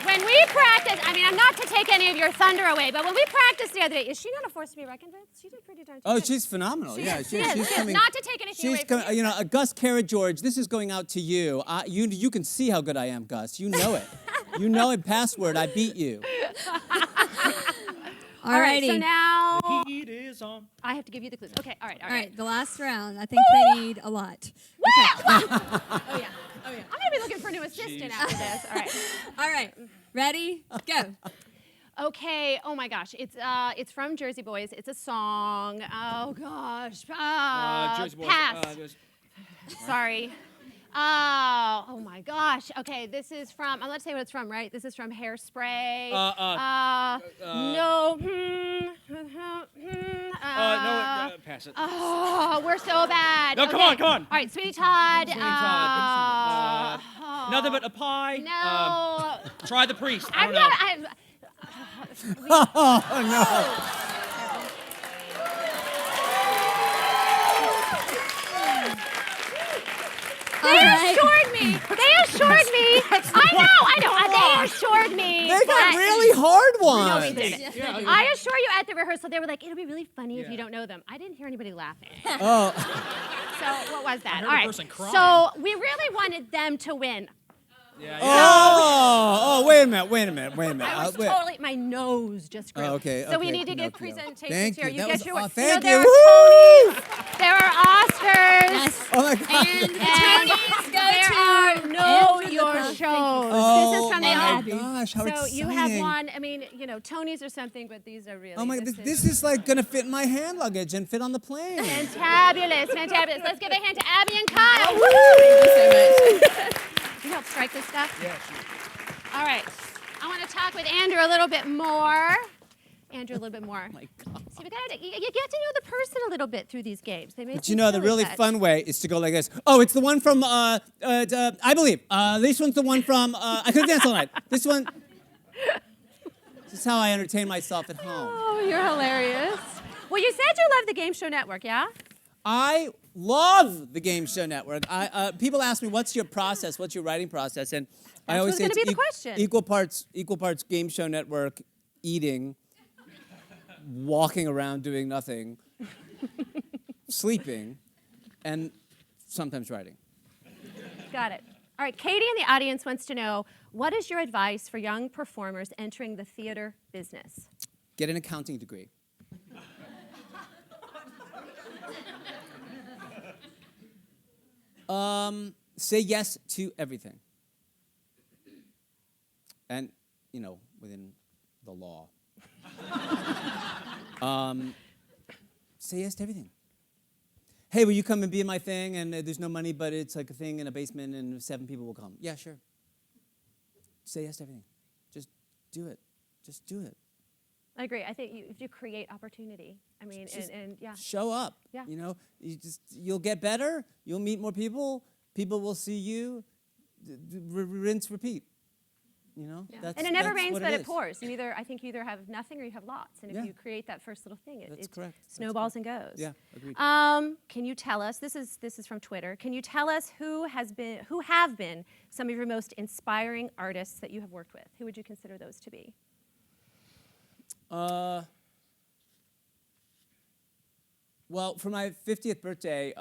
When we practice, I mean, I'm not to take any of your thunder away, but when we practiced the other day, is she not a force to be reckoned with? She did pretty darn Oh, good. she's phenomenal. Yeah, She is. she's coming. Not to take anything away She's from coming. You know, Gus Carrot George. This is going out to you. You can see how good I am, Gus. You know it. You know it. Password. I beat you. All right, so Alrighty. now Heat is on. I have to give you the clues. Okay, all right. All right. The last round. I think they need a lot. Oh, yeah. I'm going to be looking for a new assistant after this. All right. All right. Ready? Go. Okay. Oh my gosh. It's from Jersey Boys. It's a song. Oh gosh. Jersey Boys. Pass. Sorry. Oh my gosh. Okay. This is from. I'm not saying what it's from, right? This is from Hairspray. No. No, pass it. Oh, we're so bad. No, okay. come on. All right, Sweetie Todd. Sweetie Todd. Nothing but a pie. No. Try the priest. I I'm don't know. not. right. assured me. They assured me. I know. They assured me. They got but- really hard No, ones. we didn't. Yeah. I assure you, at the rehearsal, they were like, "It'll be really funny if you don't know them." I didn't hear anybody laughing. Oh, So what was that? heard All a right. person crying. So we really wanted them to win. Yeah. oh, wait a minute. I was Wait. totally, my nose just grew. Oh, okay, So we okay, need to give Pinocchio. presentations Thank here. you. You That get was your, aw- you thank know, there you. are Tonys, there are Oscars. Yes. Oh my God. And the And Tonys go there to are know Andrew your Lippa. shows. Oh This is from the my Abbey. gosh, how So exciting. you have one. I mean, Tonys or something, but these are really. Oh my God, this is like gonna fit in my hand luggage and fit on the plane. fantabulous. Let's give a hand to Abby and Kyle. Oh, Woo! Thank you so much. You help strike this stuff? Yeah, sure. All right. I want to talk with Andrew a little bit more. Andrew, a little bit more. Oh my God. See, you get to know the person a little bit through these games. They make But me you know, the silly, really but- fun way is to go like this. Oh, it's the one from, I believe. This one's the one from, I Could Dance All Night. This one. This is how I entertain myself at home. Oh, you're hilarious. Well, you said you love the Game Show Network, yeah? I love the Game Show Network. People ask me, what's your process? What's your writing process? And I That's always what's say gonna it's be the question. equal parts Game Show Network, eating, walking around doing nothing, sleeping, and sometimes writing. Got it. All right, Katie in the audience wants to know, what is your advice for young performers entering the theater business? Get an accounting degree. Say yes to everything. And, within the law. Say yes to everything. Hey, will you come and be in my thing? And there's no money, but it's like a thing in a basement, and 7 people will come. Yeah, sure. Say yes to everything. Just do it. Just do it. I agree. I think if you create opportunity, I mean, and yeah. Show up. Yeah. You'll get better. You'll meet more people. People will see you. Rinse, repeat. Yeah. That's, And it never that's rains, what but it is. pours. I think you either have nothing or you have lots. And if Yeah. you create that first little thing, That's it correct. That's snowballs and goes. Yeah, agreed. Can you tell us? This is from Twitter. Can you tell us who have been some of your most inspiring artists that you have worked with? Who would you consider those to be? Well, for my 50th birthday,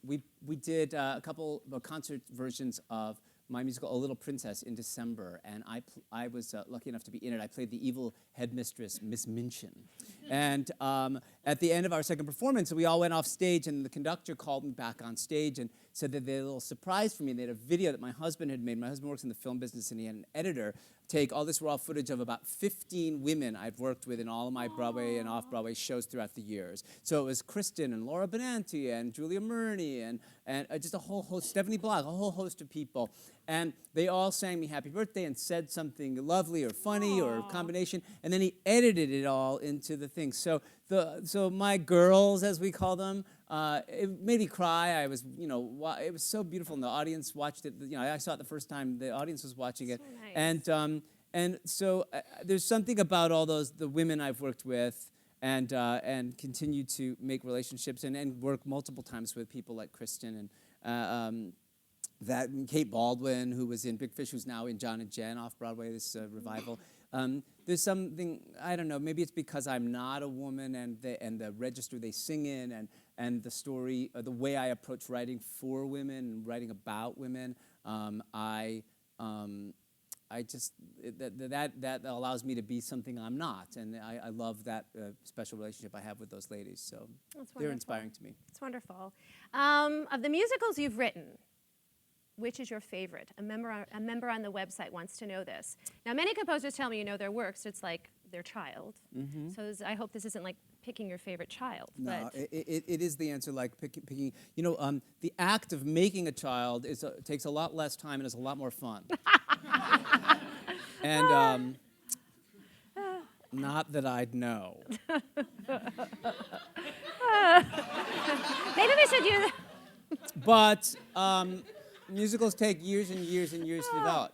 we did a couple of concert versions of my musical A Little Princess in December, and I was lucky enough to be in it. I played the evil headmistress, Miss Minchin. And at the end of our second performance, we all went off stage, and the conductor called me back on stage and said that they had a little surprise for me. They had a video that my husband had made. My husband works in the film business, and he had an editor take all this raw footage of about 15 women I've worked with in all of my Broadway and off-Broadway shows throughout the years. So it was Kristen and Laura Benanti and Julia Murney and just a whole host, Stephanie Balach, a whole host of people. And they all sang me happy birthday and said something lovely or funny or a combination. And then he edited it all into the thing. So my girls, as we call them, it made me cry. I was, it was so beautiful, and the audience watched it. I saw it the first time. The audience was watching it, So nice. and so there's something about all the women I've worked with, and continue to make relationships and work multiple times with people like Kristen and that Kate Baldwin, who was in Big Fish, who's now in John and Jen off Broadway, this revival. There's something, I don't know, maybe it's because I'm not a woman and the register they sing in and the story, the way I approach writing for women and writing about women, that allows me to be something I'm not. And I love that special relationship I have with those ladies. So they're inspiring to me. It's wonderful. Of the musicals you've written, which is your favorite? A member on the website wants to know this. Now, many composers tell me you know their works. It's like their child. Mm-hmm. So I hope this isn't like picking your favorite child. No, but it is the answer, like picking. The act of making a child takes a lot less time and is a lot more fun. And not that I'd know. maybe we should use that. But musicals take years and years and years to develop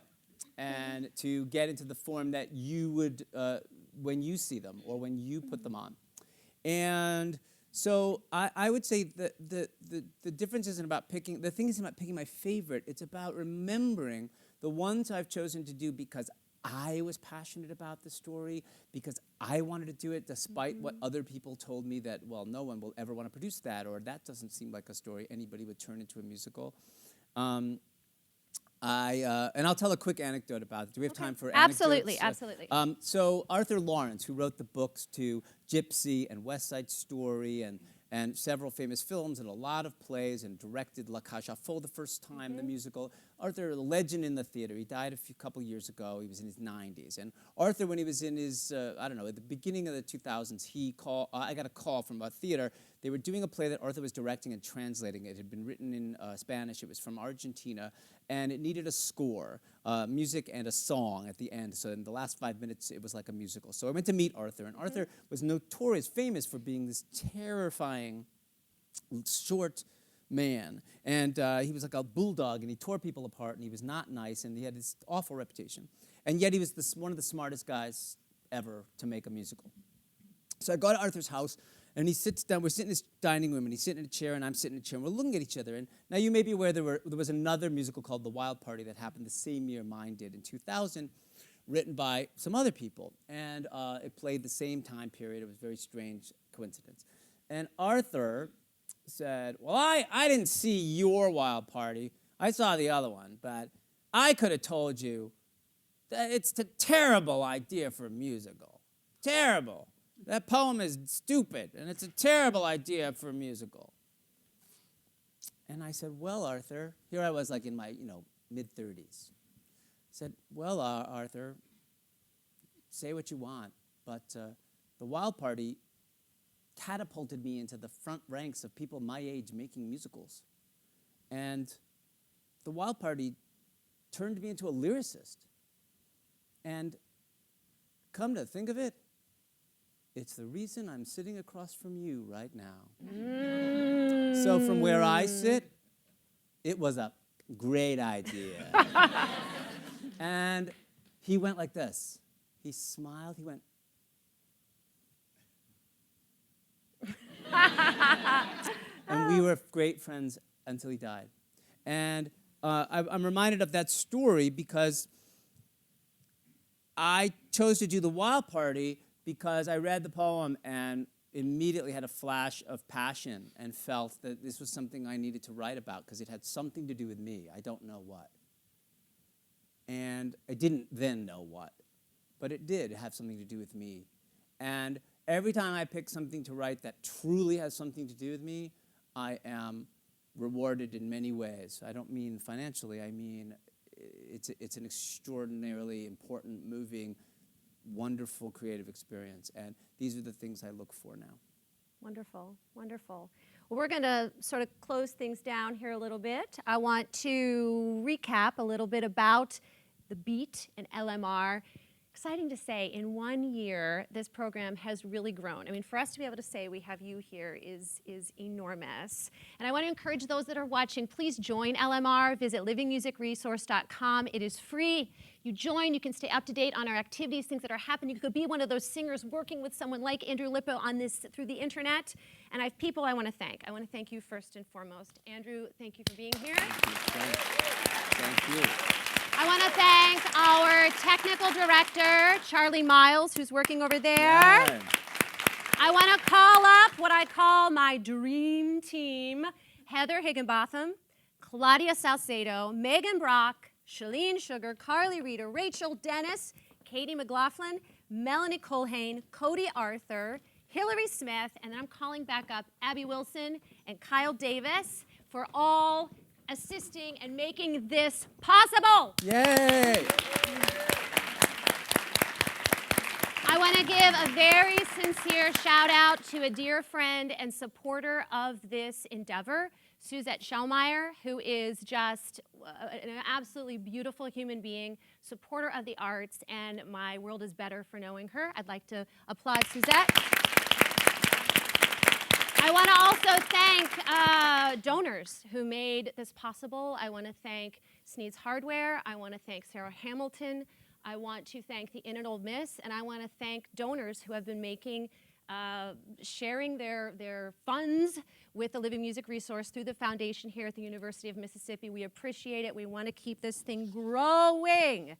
and to get into the form that you would when you see them or when you put them on. And So I would say the difference isn't about picking, the thing isn't about picking my favorite, it's about remembering the ones I've chosen to do because I was passionate about the story, because I wanted to do it despite what other people told me that, well, no one will ever want to produce that, or that doesn't seem like a story anybody would turn into a musical. And I'll tell a quick anecdote about it. Do we have time for anecdotes? Absolutely, absolutely. So Arthur Lawrence, who wrote the books to Gypsy and West Side Story and several famous films and a lot of plays, and directed La Cage aux Folles the first time, the musical. Arthur, a legend in the theater. He died a couple years ago. He was in his 90s. And Arthur, when he was in his, I don't know, at the beginning of the 2000s, I got a call from a theater. They were doing a play that Arthur was directing and translating. It had been written in Spanish. It was from Argentina, and it needed a score, music and a song at the end. So in the last 5 minutes, it was like a musical. So I went to meet Arthur, and Arthur was notorious, famous for being this terrifying, short man. And he was like a bulldog, and he tore people apart, and he was not nice, and he had this awful reputation. And yet he was one of the smartest guys ever to make a musical. So I go to Arthur's house, and he sits down. We're sitting in this dining room, and he's sitting in a chair, and I'm sitting in a chair, and we're looking at each other. And now you may be aware there was another musical called The Wild Party that happened the same year mine did, in 2000, written by some other people. And it played the same time period. It was a very strange coincidence. And Arthur said, well, I didn't see your Wild Party. I saw the other one, but I could have told you that it's a terrible idea for a musical. Terrible. That poem is stupid, and it's a terrible idea for a musical. And I said, well, Arthur, here I was like in my, mid-30s. I said, well, Arthur, say what you want, but the Wild Party catapulted me into the front ranks of people my age making musicals. And the Wild Party turned me into a lyricist. And come to think of it, it's the reason I'm sitting across from you right now. So from where I sit, it was a great idea. And he went like this. He smiled, he went. And we were great friends until he died. And I'm reminded of that story because I chose to do The Wild Party because I read the poem and immediately had a flash of passion and felt that this was something I needed to write about because it had something to do with me. I don't know what. And I didn't then know what, but it did have something to do with me. And every time I pick something to write that truly has something to do with me, I am rewarded in many ways. I don't mean financially, I mean it's an extraordinarily important, moving, wonderful creative experience, and these are the things I look for now. Wonderful, wonderful. Well, we're going to sort of close things down here a little bit. I want to recap a little bit about the Beat and LMR. Exciting to say, in 1 year, this program has really grown. I mean, for us to be able to say we have you here is enormous. And I want to encourage those that are watching, please join LMR. Visit livingmusicresource.com. It is free. You join, you can stay up to date on our activities, things that are happening. You could be one of those singers working with someone like Andrew Lippa on this through the internet. And I have people I want to thank. I want to thank you first and foremost. Andrew, thank you for being here. Thank you. I want to thank our technical director, Charlie Miles, who's working over there. Yeah. I want to call up what I call my dream team: Heather Higginbotham, Claudia Salcedo, Megan Brock, Shalene Sugar, Carly Reeder, Rachel Dennis, Katie McLaughlin, Melanie Colhane, Cody Arthur, Hillary Smith, and then I'm calling back up Abby Wilson and Kyle Davis for all assisting and making this possible. Yay! I want to give a very sincere shout out to a dear friend and supporter of this endeavor, Suzette Schellmeyer, who is just an absolutely beautiful human being, supporter of the arts, and my world is better for knowing her. I'd like to applaud Suzette. I want to also thank donors who made this possible. I want to thank Sneed's Hardware. I want to thank Sarah Hamilton. I want to thank the In and Old Miss, and I want to thank donors who have been making sharing their funds with the Living Music Resource through the foundation here at the University of Mississippi. We appreciate it. We want to keep this thing growing.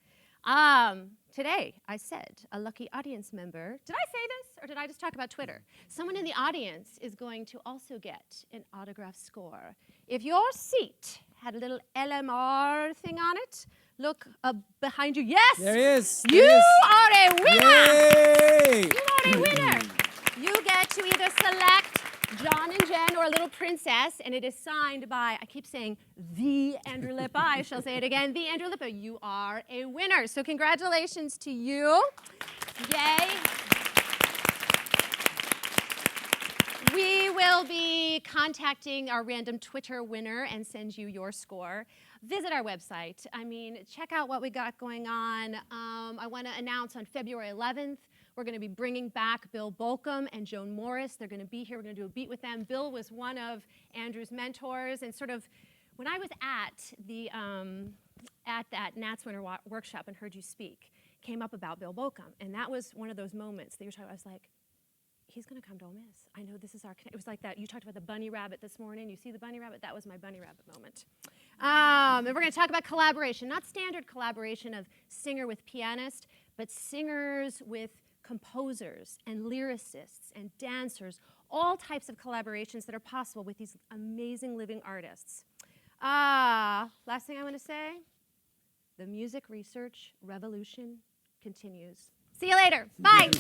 Today, I said a lucky audience member. Did I say this, or did I just talk about Twitter? Someone in the audience is going to also get an autograph score. If your seat had a little LMR thing on it, look behind you. Yes! There he is. You are a winner! Yay! You are a winner! You get to either select John and Jen or a little princess, and it is signed by, I keep saying, the Andrew Lippa. I shall say it again, the Andrew Lippa. You are a winner. So congratulations to you. Yay. We will be contacting our random Twitter winner and send you your score. Visit our website. I mean, check out what we got going on. I want to announce on February 11th, we're going to be bringing back Bill Bolcom and Joan Morris. They're going to be here. We're going to do a beat with them. Bill was one of Andrew's mentors, and sort of when I was at that Nats Winter Workshop and heard you speak, came up about Bill Bolcom, and that was one of those moments that you were talking about. I was like, he's going to come to Ole Miss. I know this is our. It was like that. You talked about the bunny rabbit this morning. You see the bunny rabbit? That was my bunny rabbit moment. And we're going to talk about collaboration, not standard collaboration of singer with pianist, but singers with composers and lyricists and dancers, all types of collaborations that are possible with these amazing living artists. Last thing I want to say, the music research revolution continues. See you later. Bye.